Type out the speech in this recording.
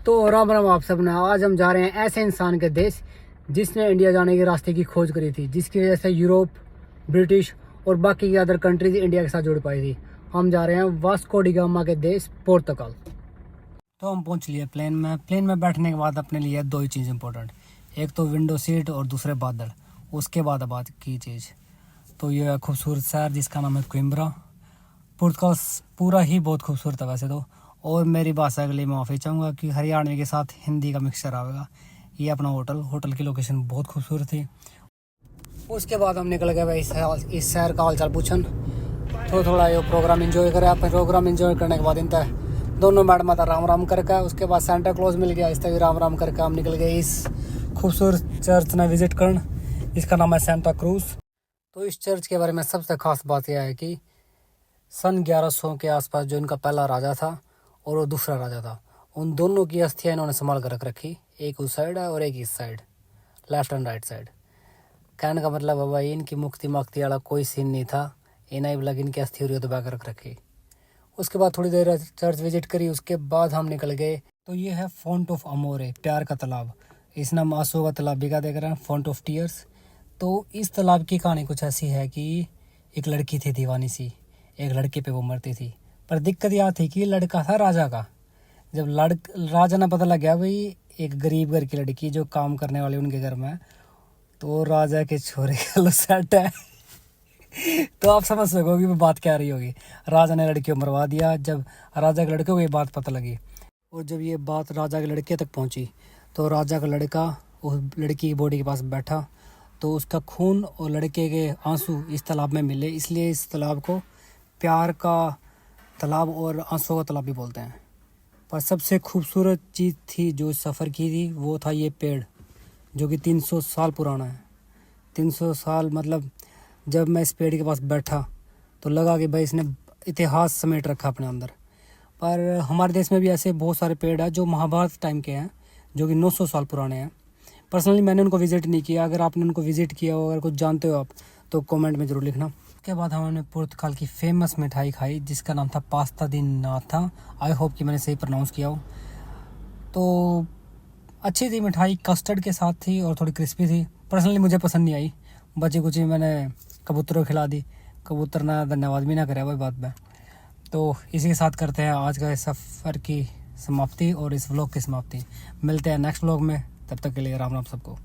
तो राम राम आप सब ने। आज हम जा रहे हैं ऐसे इंसान के देश जिसने इंडिया जाने के रास्ते की खोज करी थी, जिसकी वजह से यूरोप, ब्रिटिश और बाकी की अदर कंट्रीज इंडिया के साथ जुड़ पाई थी। हम जा रहे हैं वास्को डी गामा के देश पुर्तगाल। तो हम पहुंच लिए प्लेन में। प्लेन में बैठने के बाद अपने लिए दो ही चीज़ इंपॉर्टेंट, एक तो विंडो सीट और दूसरे बादल। उसके बाद बात की चीज़ तो ये खूबसूरत शहर जिसका नाम है कोइम्ब्रा। पुर्तगाल पूरा ही बहुत खूबसूरत है वैसे तो। और मेरी भाषा के लिए मैं माफ़ी चाहूँगा कि हरियाणवी के साथ हिंदी का मिक्सचर आएगा। ये अपना होटल की लोकेशन बहुत खूबसूरत थी। उसके बाद हम निकल गए भाई इस शहर का हालचाल पूछन। तो थोड़ा ये प्रोग्राम एंजॉय करें। अपने प्रोग्राम एंजॉय करने के बाद इन दोनों मैडम माता राम राम करके, उसके बाद सेंटा क्लॉज मिल गया, इस भी राम राम करके हम निकल गए इस खूबसूरत चर्च ने विजिट करने। इसका नाम है सेंटा क्रूज। तो इस चर्च के बारे में सबसे खास बात यह है कि सन 1100 के आसपास जो इनका पहला राजा था और वो दूसरा राजा था, उन दोनों की अस्थियाँ इन्होंने संभाल कर रख रखी। एक उस साइड है और एक इस side, left and right side. कहने का मतलब है भाई इनकी मुक्ति माक्ति वाला कोई सीन नहीं था। इन्हें भी लगी इनकी अस्थि दबा कर रख रखी। उसके बाद थोड़ी देर चर्च विजिट करी, उसके बाद हम निकल गए। तो ये है फॉन्ट ऑफ अमोरे, प्यार का तालाब। इस नाम आंसू का तालाब भी का देख रहे हैं, फॉन्ट ऑफ टीयर्स। तो इस तालाब की कहानी कुछ ऐसी है कि एक लड़की थी दीवानी सी, एक लड़के पे वो मरती थी। पर दिक्कत यह थी कि लड़का था राजा का। जब राजा ने पता लग गया भाई एक गरीब घर की लड़की जो काम करने वाली उनके घर में, तो राजा के छोरे का लो सेट है। तो आप समझ सकोगे वो बात क्या रही होगी। राजा ने लड़की को मरवा दिया। जब राजा के लड़के को ये बात पता लगी और जब ये बात राजा के लड़के तक पहुंची, तो राजा का लड़का उस लड़की की बॉडी के पास बैठा, तो उसका खून और लड़के के आंसू इस तालाब में मिले। इसलिए इस तालाब को प्यार का तालाब और आंसू का तालाब भी बोलते हैं। पर सबसे खूबसूरत चीज़ थी जो सफ़र की थी वो था ये पेड़, जो कि 300 साल पुराना है। 300 साल मतलब जब मैं इस पेड़ के पास बैठा तो लगा कि भाई इसने इतिहास समेट रखा अपने अंदर। पर हमारे देश में भी ऐसे बहुत सारे पेड़ हैं जो महाभारत टाइम के हैं, जो कि 900 साल पुराने हैं। पर्सनली मैंने उनको विज़िट नहीं किया। अगर आपने उनको विज़िट किया हो, अगर कुछ जानते हो आप, तो कमेंट में ज़रूर लिखना। उसके बाद हमने पुर्तगाल की फेमस मिठाई खाई जिसका नाम था पास्ता दी नाथा। आई होप कि मैंने सही प्रोनाउंस किया हो। तो अच्छी थी मिठाई, कस्टर्ड के साथ थी और थोड़ी क्रिस्पी थी। पर्सनली मुझे पसंद नहीं आई। बची कुछ मैंने कबूतरों को खिला दी। कबूतर ना धन्यवाद भी ना करे भाई बात में। तो इसी के साथ करते हैं आज का इस सफ़र की समाप्ति और इस व्लॉग की समाप्ति। मिलते हैं नेक्स्ट व्लॉग में, तब तक के लिए राम राम सबको।